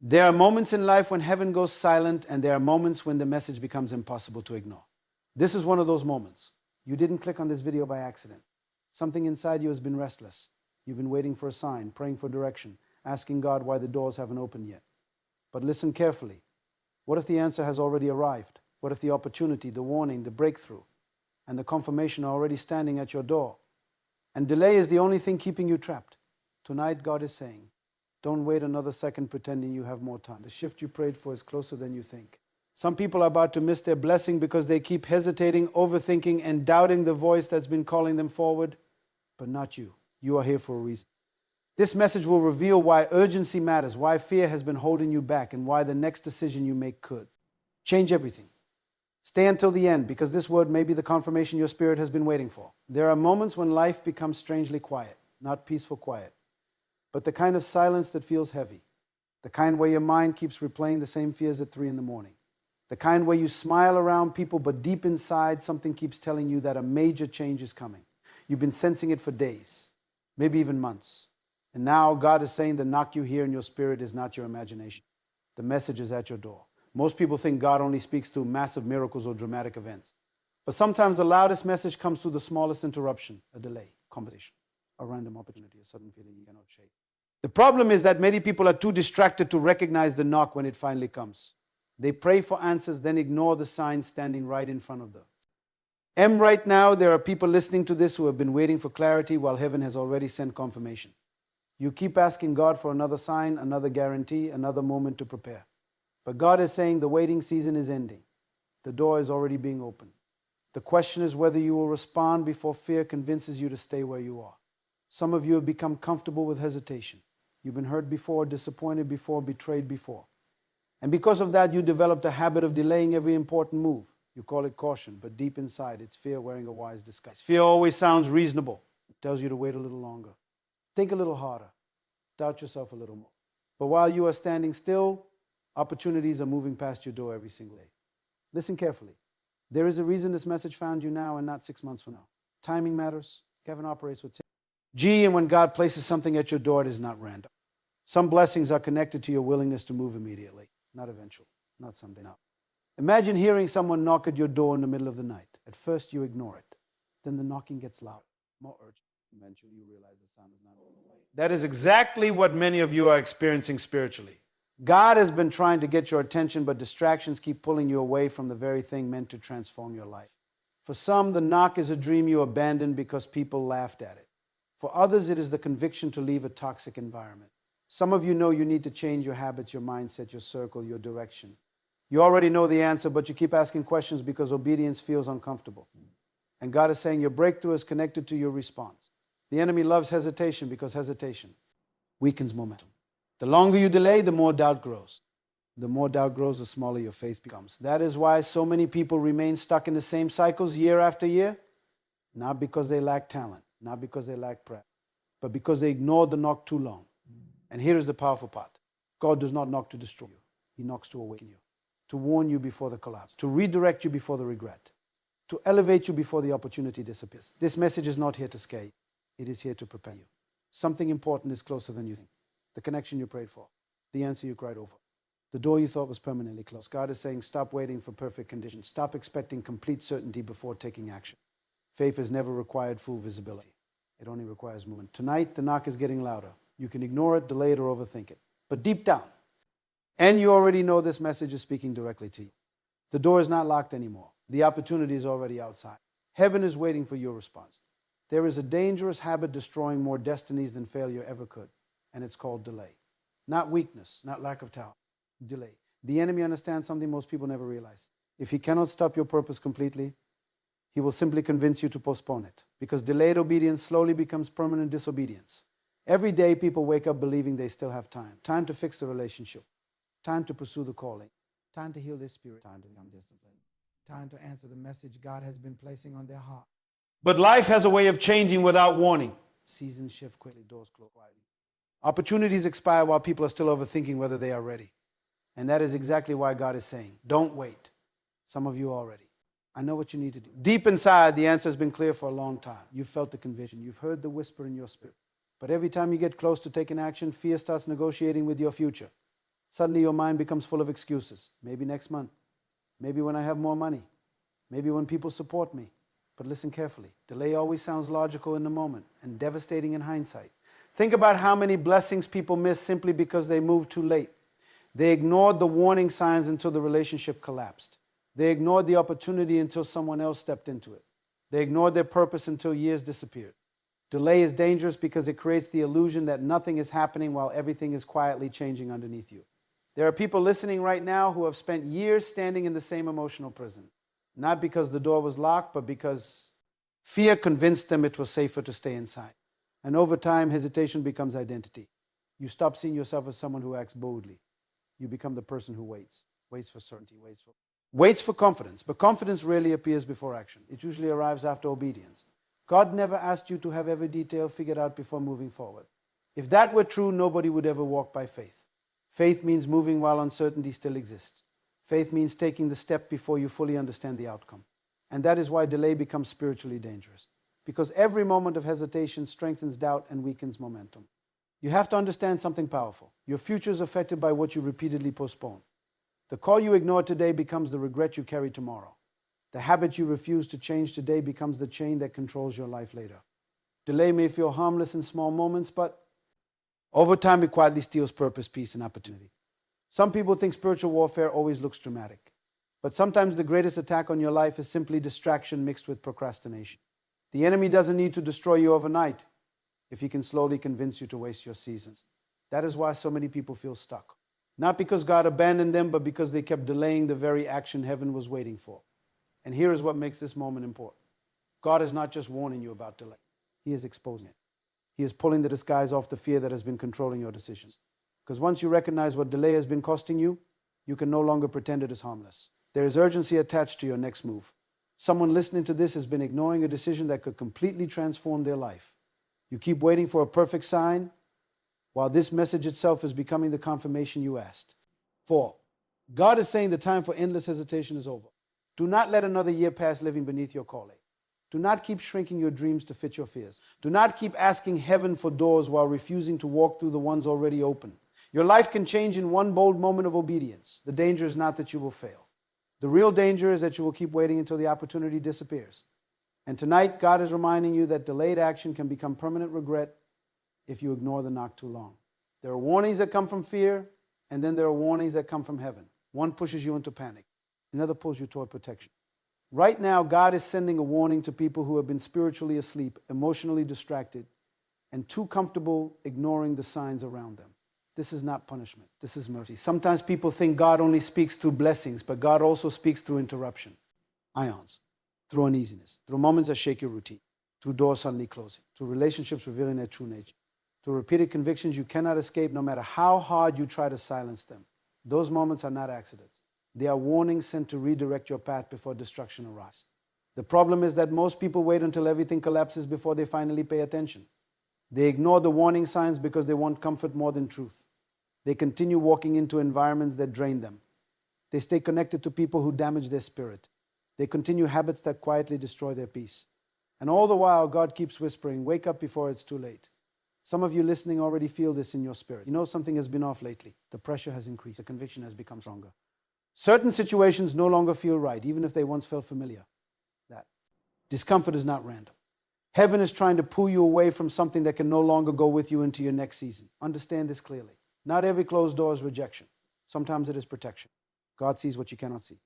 There are moments in life when heaven goes silent, and there are moments when the message becomes impossible to ignore. This is one of those moments. You didn't click on this video by accident. Something inside you has been restless. You've been waiting for a sign, praying for direction, asking God why the doors haven't opened yet. But listen carefully. What if the answer has already arrived? What if the opportunity, the warning, the breakthrough, and the confirmation are already standing at your door? And delay is the only thing keeping you trapped. Tonight, God is saying, don't wait another second pretending you have more time. The shift you prayed for is closer than you think. Some people are about to miss their blessing because they keep hesitating, overthinking, and doubting the voice that's been calling them forward. But not you. You are here for a reason. This message will reveal why urgency matters, why fear has been holding you back, and why the next decision you make could change everything. Stay until the end, because this word may be the confirmation your spirit has been waiting for. There are moments when life becomes strangely quiet, not peaceful quiet, but the kind of silence that feels heavy, the kind where your mind keeps replaying the same fears at 3 a.m, the kind where you smile around people, but deep inside something keeps telling you that a major change is coming. You've been sensing it for days, maybe even months. And now God is saying the knock you hear in your spirit is not your imagination. The message is at your door. Most people think God only speaks through massive miracles or dramatic events. But sometimes the loudest message comes through the smallest interruption, a delay, conversation, a random opportunity, a sudden feeling you cannot shake. The problem is that many people are too distracted to recognize the knock when it finally comes. They pray for answers, then ignore the signs standing right in front of them. Right now, there are people listening to this who have been waiting for clarity while heaven has already sent confirmation. You keep asking God for another sign, another guarantee, another moment to prepare. But God is saying the waiting season is ending. The door is already being opened. The question is whether you will respond before fear convinces you to stay where you are. Some of you have become comfortable with hesitation. You've been hurt before, disappointed before, betrayed before. And because of that, you developed a habit of delaying every important move. You call it caution, but deep inside, it's fear wearing a wise disguise. Fear always sounds reasonable. It tells you to wait a little longer. Think a little harder. Doubt yourself a little more. But while you are standing still, opportunities are moving past your door every single day. Listen carefully. There is a reason this message found you now and not 6 months from now. Timing matters. Kevin operates with G, and when God places something at your door, it is not random. Some blessings are connected to your willingness to move immediately, not eventually, not someday. Now, imagine hearing someone knock at your door in the middle of the night. At first, you ignore it. Then the knocking gets louder, more urgent. Eventually, you realize the sound is not going away. That is exactly what many of you are experiencing spiritually. God has been trying to get your attention, but distractions keep pulling you away from the very thing meant to transform your life. For some, the knock is a dream you abandoned because people laughed at it. For others, it is the conviction to leave a toxic environment. Some of you know you need to change your habits, your mindset, your circle, your direction. You already know the answer, but you keep asking questions because obedience feels uncomfortable. And God is saying your breakthrough is connected to your response. The enemy loves hesitation because hesitation weakens momentum. The longer you delay, the more doubt grows. The more doubt grows, the smaller your faith becomes. That is why so many people remain stuck in the same cycles year after year. Not because they lack talent, not because they lack prayer, but because they ignored the knock too long. And here is the powerful part. God does not knock to destroy you. He knocks to awaken you, to warn you before the collapse, to redirect you before the regret, to elevate you before the opportunity disappears. This message is not here to scare you. It is here to prepare you. Something important is closer than you think. The connection you prayed for, the answer you cried over, the door you thought was permanently closed. God is saying, stop waiting for perfect conditions. Stop expecting complete certainty before taking action. Faith has never required full visibility. It only requires movement. Tonight, the knock is getting louder. You can ignore it, delay it, or overthink it. But deep down, and you already know this message is speaking directly to you. The door is not locked anymore. The opportunity is already outside. Heaven is waiting for your response. There is a dangerous habit destroying more destinies than failure ever could, and it's called delay. Not weakness, not lack of talent. Delay. The enemy understands something most people never realize. If he cannot stop your purpose completely, he will simply convince you to postpone it, because delayed obedience slowly becomes permanent disobedience. Every day people wake up believing they still have time. Time to fix the relationship. Time to pursue the calling. Time to heal their spirit. Time to become disciplined. Time to answer the message God has been placing on their heart. But life has a way of changing without warning. Seasons shift quickly, doors close quietly. Opportunities expire while people are still overthinking whether they are ready. And that is exactly why God is saying, don't wait. Some of you are already. I know what you need to do. Deep inside, the answer has been clear for a long time. You've felt the conviction. You've heard the whisper in your spirit. But every time you get close to taking action, fear starts negotiating with your future. Suddenly your mind becomes full of excuses. Maybe next month. Maybe when I have more money. Maybe when people support me. But listen carefully. Delay always sounds logical in the moment and devastating in hindsight. Think about how many blessings people miss simply because they moved too late. They ignored the warning signs until the relationship collapsed. They ignored the opportunity until someone else stepped into it. They ignored their purpose until years disappeared. Delay is dangerous because it creates the illusion that nothing is happening while everything is quietly changing underneath you. There are people listening right now who have spent years standing in the same emotional prison. Not because the door was locked, but because fear convinced them it was safer to stay inside. And over time, hesitation becomes identity. You stop seeing yourself as someone who acts boldly. You become the person who waits for certainty, waits for confidence. But confidence rarely appears before action. It usually arrives after obedience. God never asked you to have every detail figured out before moving forward. If that were true, nobody would ever walk by faith. Faith means moving while uncertainty still exists. Faith means taking the step before you fully understand the outcome. And that is why delay becomes spiritually dangerous. Because every moment of hesitation strengthens doubt and weakens momentum. You have to understand something powerful. Your future is affected by what you repeatedly postpone. The call you ignore today becomes the regret you carry tomorrow. The habit you refuse to change today becomes the chain that controls your life later. Delay may feel harmless in small moments, but over time it quietly steals purpose, peace, and opportunity. Some people think spiritual warfare always looks dramatic. But sometimes the greatest attack on your life is simply distraction mixed with procrastination. The enemy doesn't need to destroy you overnight if he can slowly convince you to waste your seasons. That is why so many people feel stuck. Not because God abandoned them, but because they kept delaying the very action heaven was waiting for. And here is what makes this moment important. God is not just warning you about delay. He is exposing it. He is pulling the disguise off the fear that has been controlling your decisions. Because once you recognize what delay has been costing you, you can no longer pretend it is harmless. There is urgency attached to your next move. Someone listening to this has been ignoring a decision that could completely transform their life. You keep waiting for a perfect sign, while this message itself is becoming the confirmation you asked. 4. God is saying the time for endless hesitation is over. Do not let another year pass living beneath your calling. Do not keep shrinking your dreams to fit your fears. Do not keep asking heaven for doors while refusing to walk through the ones already open. Your life can change in one bold moment of obedience. The danger is not that you will fail. The real danger is that you will keep waiting until the opportunity disappears. And tonight, God is reminding you that delayed action can become permanent regret if you ignore the knock too long. There are warnings that come from fear, and then there are warnings that come from heaven. One pushes you into panic. Another pulls you toward protection. Right now, God is sending a warning to people who have been spiritually asleep, emotionally distracted, and too comfortable ignoring the signs around them. This is not punishment. This is mercy. Sometimes people think God only speaks through blessings, but God also speaks through interruption, ions, through uneasiness, through moments that shake your routine, through doors suddenly closing, through relationships revealing their true nature, through repeated convictions you cannot escape no matter how hard you try to silence them. Those moments are not accidents. They are warnings sent to redirect your path before destruction arrives. The problem is that most people wait until everything collapses before they finally pay attention. They ignore the warning signs because they want comfort more than truth. They continue walking into environments that drain them. They stay connected to people who damage their spirit. They continue habits that quietly destroy their peace. And all the while, God keeps whispering, wake up before it's too late. Some of you listening already feel this in your spirit. You know something has been off lately. The pressure has increased. The conviction has become stronger. Certain situations no longer feel right, even if they once felt familiar. That discomfort is not random. Heaven is trying to pull you away from something that can no longer go with you into your next season. Understand this clearly. Not every closed door is rejection. Sometimes it is protection. God sees what you cannot see.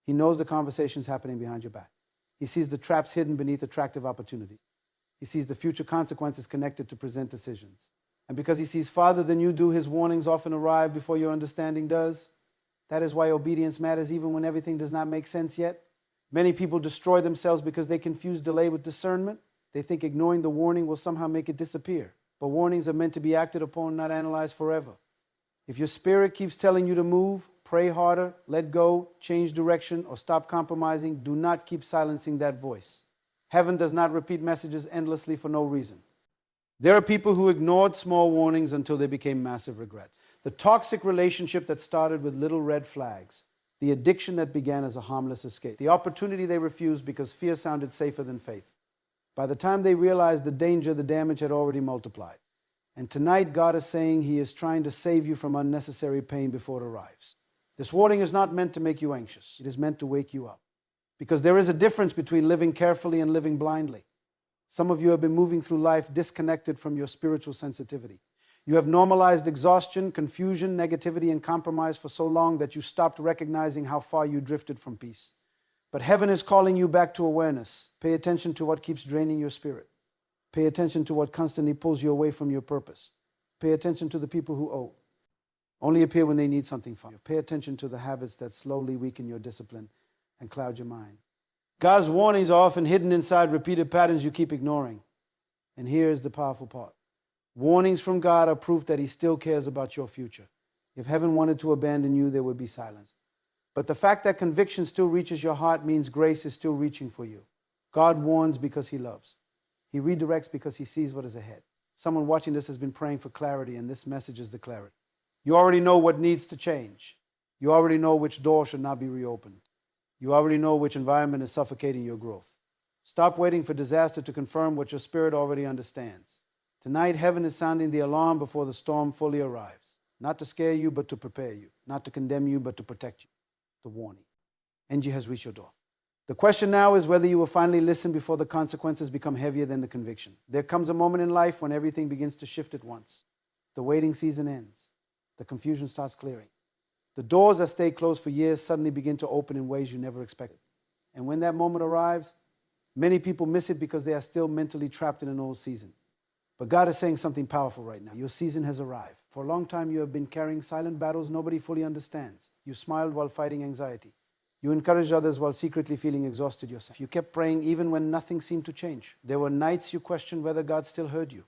He knows the conversations happening behind your back. He sees the traps hidden beneath attractive opportunities. He sees the future consequences connected to present decisions. And because he sees farther than you do, his warnings often arrive before your understanding does. That is why obedience matters even when everything does not make sense yet. Many people destroy themselves because they confuse delay with discernment. They think ignoring the warning will somehow make it disappear. But warnings are meant to be acted upon, not analyzed forever. If your spirit keeps telling you to move, pray harder, let go, change direction, or stop compromising, do not keep silencing that voice. Heaven does not repeat messages endlessly for no reason. There are people who ignored small warnings until they became massive regrets. The toxic relationship that started with little red flags, the addiction that began as a harmless escape, the opportunity they refused because fear sounded safer than faith. By the time they realized the danger, the damage had already multiplied. And tonight, God is saying He is trying to save you from unnecessary pain before it arrives. This warning is not meant to make you anxious. It is meant to wake you up. Because there is a difference between living carefully and living blindly. Some of you have been moving through life disconnected from your spiritual sensitivity. You have normalized exhaustion, confusion, negativity, and compromise for so long that you stopped recognizing how far you drifted from peace. But heaven is calling you back to awareness. Pay attention to what keeps draining your spirit. Pay attention to what constantly pulls you away from your purpose. Pay attention to the people who only appear when they need something from you. Pay attention to the habits that slowly weaken your discipline and cloud your mind. God's warnings are often hidden inside repeated patterns you keep ignoring. And here's the powerful part. Warnings from God are proof that He still cares about your future. If heaven wanted to abandon you, there would be silence. But the fact that conviction still reaches your heart means grace is still reaching for you. God warns because He loves. He redirects because He sees what is ahead. Someone watching this has been praying for clarity, and this message is the clarity. You already know what needs to change. You already know which door should not be reopened. You already know which environment is suffocating your growth. Stop waiting for disaster to confirm what your spirit already understands. Tonight, heaven is sounding the alarm before the storm fully arrives. Not to scare you, but to prepare you. Not to condemn you, but to protect you. The warning. NG has reached your door. The question now is whether you will finally listen before the consequences become heavier than the conviction. There comes a moment in life when everything begins to shift at once. The waiting season ends. The confusion starts clearing. The doors that stayed closed for years suddenly begin to open in ways you never expected. And when that moment arrives, many people miss it because they are still mentally trapped in an old season. But God is saying something powerful right now. Your season has arrived. For a long time, you have been carrying silent battles nobody fully understands. You smiled while fighting anxiety. You encouraged others while secretly feeling exhausted yourself. You kept praying even when nothing seemed to change. There were nights you questioned whether God still heard you.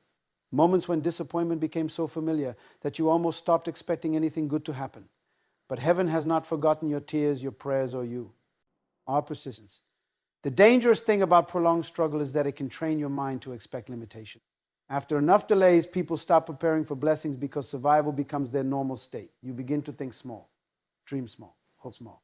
Moments when disappointment became so familiar that you almost stopped expecting anything good to happen. But heaven has not forgotten your tears, your prayers, or you. Our persistence. The dangerous thing about prolonged struggle is that it can train your mind to expect limitation. After enough delays, people stop preparing for blessings because survival becomes their normal state. You begin to think small, dream small, hope small.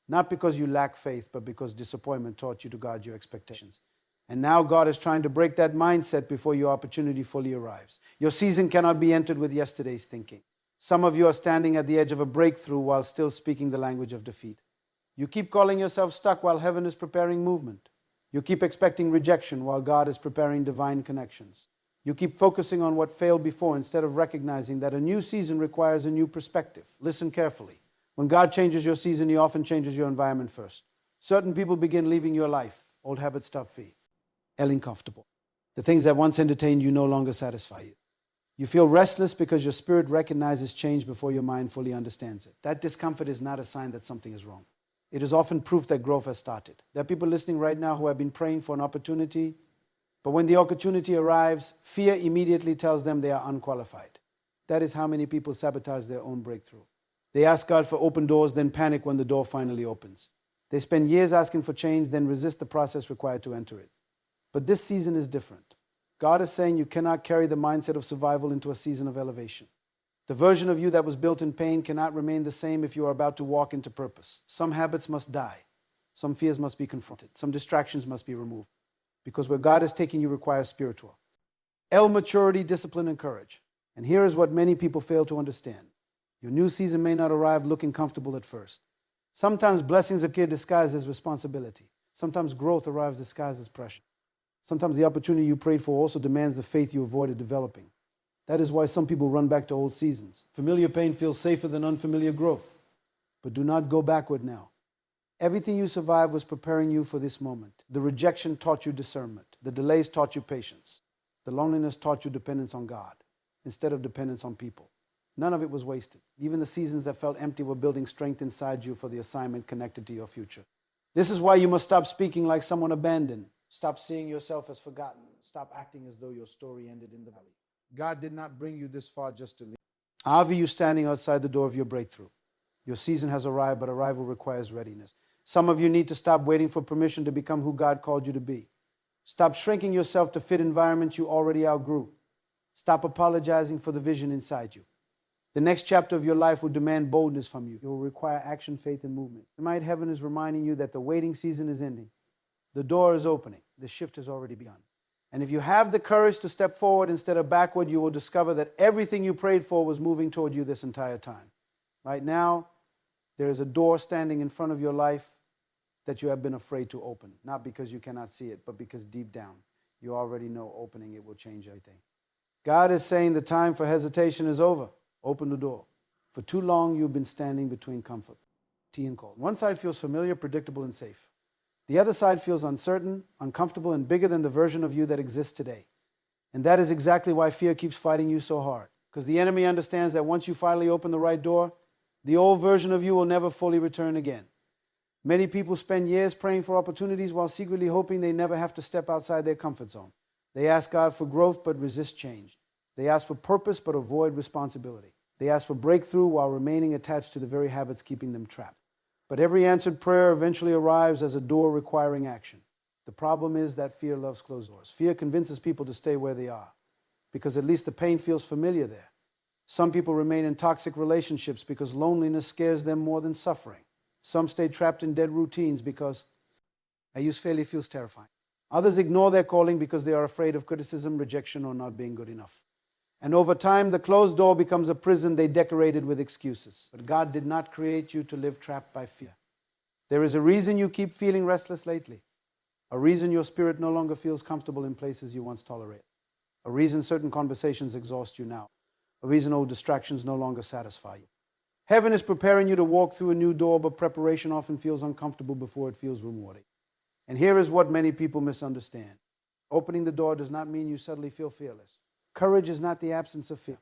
Not because you lack faith, but because disappointment taught you to guard your expectations. And now God is trying to break that mindset before your opportunity fully arrives. Your season cannot be entered with yesterday's thinking. Some of you are standing at the edge of a breakthrough while still speaking the language of defeat. You keep calling yourself stuck while heaven is preparing movement. You keep expecting rejection while God is preparing divine connections. You keep focusing on what failed before instead of recognizing that a new season requires a new perspective. Listen carefully. When God changes your season, He often changes your environment first. Certain people begin leaving your life. Old habits stop feeding. Uncomfortable. The things that once entertained you no longer satisfy you. You feel restless because your spirit recognizes change before your mind fully understands it. That discomfort is not a sign that something is wrong. It is often proof that growth has started. There are people listening right now who have been praying for an opportunity, but when the opportunity arrives, fear immediately tells them they are unqualified. That is how many people sabotage their own breakthrough. They ask God for open doors, then panic when the door finally opens. They spend years asking for change, then resist the process required to enter it. But this season is different. God is saying you cannot carry the mindset of survival into a season of elevation. The version of you that was built in pain cannot remain the same if you are about to walk into purpose. Some habits must die. Some fears must be confronted. Some distractions must be removed. Because where God is taking you requires spiritual. Maturity, discipline, and courage. And here is what many people fail to understand. Your new season may not arrive looking comfortable at first. Sometimes blessings appear disguised as responsibility. Sometimes growth arrives disguised as pressure. Sometimes the opportunity you prayed for also demands the faith you avoided developing. That is why some people run back to old seasons. Familiar pain feels safer than unfamiliar growth. But do not go backward now. Everything you survived was preparing you for this moment. The rejection taught you discernment. The delays taught you patience. The loneliness taught you dependence on God instead of dependence on people. None of it was wasted. Even the seasons that felt empty were building strength inside you for the assignment connected to your future. This is why you must stop speaking like someone abandoned. Stop seeing yourself as forgotten. Stop acting as though your story ended in the valley. God did not bring you this far just to leave. However, you standing outside the door of your breakthrough. Your season has arrived, but arrival requires readiness. Some of you need to stop waiting for permission to become who God called you to be. Stop shrinking yourself to fit environments you already outgrew. Stop apologizing for the vision inside you. The next chapter of your life will demand boldness from you. It will require action, faith, and movement. Tonight, heaven is reminding you that the waiting season is ending. The door is opening. The shift has already begun. And if you have the courage to step forward instead of backward, you will discover that everything you prayed for was moving toward you this entire time. Right now, there is a door standing in front of your life that you have been afraid to open. Not because you cannot see it, but because deep down, you already know opening it will change everything. God is saying the time for hesitation is over. Open the door. For too long, you've been standing between comfort, tea and cold. One side feels familiar, predictable, and safe. The other side feels uncertain, uncomfortable, and bigger than the version of you that exists today. And that is exactly why fear keeps fighting you so hard. Because the enemy understands that once you finally open the right door, the old version of you will never fully return again. Many people spend years praying for opportunities while secretly hoping they never have to step outside their comfort zone. They ask God for growth but resist change. They ask for purpose but avoid responsibility. They ask for breakthrough while remaining attached to the very habits keeping them trapped. But every answered prayer eventually arrives as a door requiring action. The problem is that fear loves closed doors. Fear convinces people to stay where they are because at least the pain feels familiar there. Some people remain in toxic relationships because loneliness scares them more than suffering. Some stay trapped in dead routines because failure feels terrifying. Others ignore their calling because they are afraid of criticism, rejection, or not being good enough. And over time, the closed door becomes a prison they decorated with excuses. But God did not create you to live trapped by fear. There is a reason you keep feeling restless lately. A reason your spirit no longer feels comfortable in places you once tolerated. A reason certain conversations exhaust you now. A reason old distractions no longer satisfy you. Heaven is preparing you to walk through a new door, but preparation often feels uncomfortable before it feels rewarding. And here is what many people misunderstand. Opening the door does not mean you suddenly feel fearless. Courage is not the absence of fear.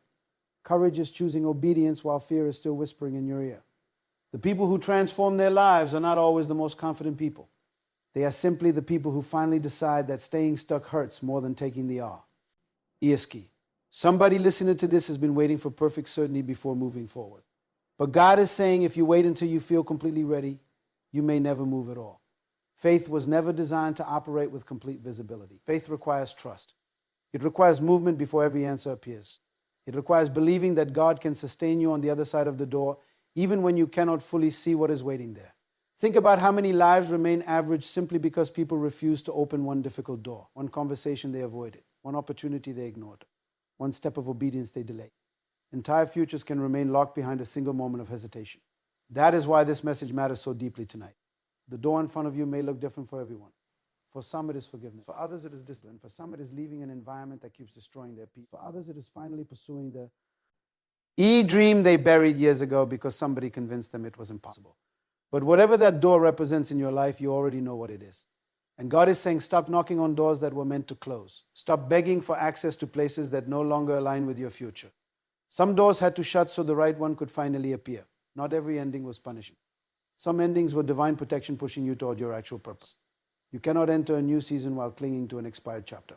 Courage is choosing obedience while fear is still whispering in your ear. The people who transform their lives are not always the most confident people. They are simply the people who finally decide that staying stuck hurts more than taking the R. E is key. Somebody listening to this has been waiting for perfect certainty before moving forward. But God is saying if you wait until you feel completely ready, you may never move at all. Faith was never designed to operate with complete visibility. Faith requires trust. It requires movement before every answer appears. It requires believing that God can sustain you on the other side of the door, even when you cannot fully see what is waiting there. Think about how many lives remain average simply because people refuse to open one difficult door, one conversation they avoided, one opportunity they ignored, one step of obedience they delayed. Entire futures can remain locked behind a single moment of hesitation. That is why this message matters so deeply tonight. The door in front of you may look different for everyone. For some, it is forgiveness. For others, it is discipline. For some, it is leaving an environment that keeps destroying their peace. For others, it is finally pursuing the dream they buried years ago because somebody convinced them it was impossible. But whatever that door represents in your life, you already know what it is. And God is saying, stop knocking on doors that were meant to close. Stop begging for access to places that no longer align with your future. Some doors had to shut so the right one could finally appear. Not every ending was punishment. Some endings were divine protection pushing you toward your actual purpose. You cannot enter a new season while clinging to an expired chapter.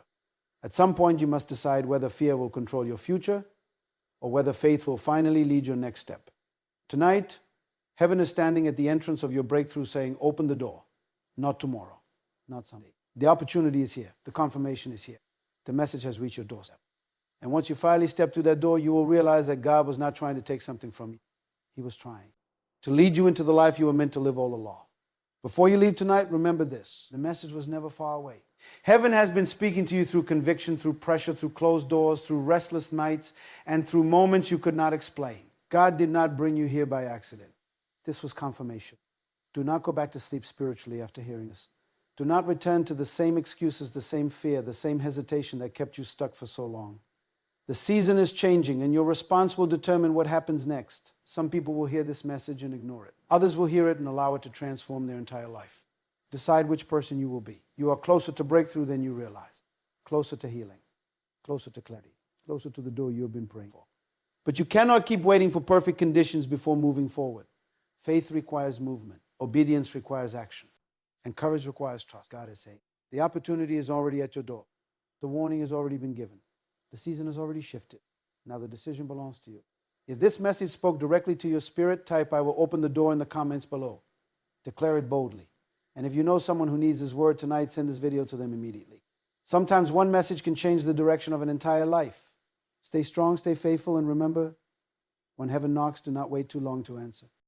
At some point, you must decide whether fear will control your future or whether faith will finally lead your next step. Tonight, heaven is standing at the entrance of your breakthrough saying, open the door. Not tomorrow, not Sunday. The opportunity is here. The confirmation is here. The message has reached your doorstep. And once you finally step through that door, you will realize that God was not trying to take something from you. He was trying to lead you into the life you were meant to live all along. Before you leave tonight, remember this. The message was never far away. Heaven has been speaking to you through conviction, through pressure, through closed doors, through restless nights, and through moments you could not explain. God did not bring you here by accident. This was confirmation. Do not go back to sleep spiritually after hearing this. Do not return to the same excuses, the same fear, the same hesitation that kept you stuck for so long. The season is changing, and your response will determine what happens next. Some people will hear this message and ignore it. Others will hear it and allow it to transform their entire life. Decide which person you will be. You are closer to breakthrough than you realize, closer to healing, closer to clarity, closer to the door you have been praying for. But you cannot keep waiting for perfect conditions before moving forward. Faith requires movement. Obedience requires action. And courage requires trust. God is saying, the opportunity is already at your door. The warning has already been given. The season has already shifted. Now the decision belongs to you. If this message spoke directly to your spirit, type "I will open the door" in the comments below. Declare it boldly. And if you know someone who needs this word tonight, send this video to them immediately. Sometimes one message can change the direction of an entire life. Stay strong, stay faithful, and remember, when heaven knocks, do not wait too long to answer.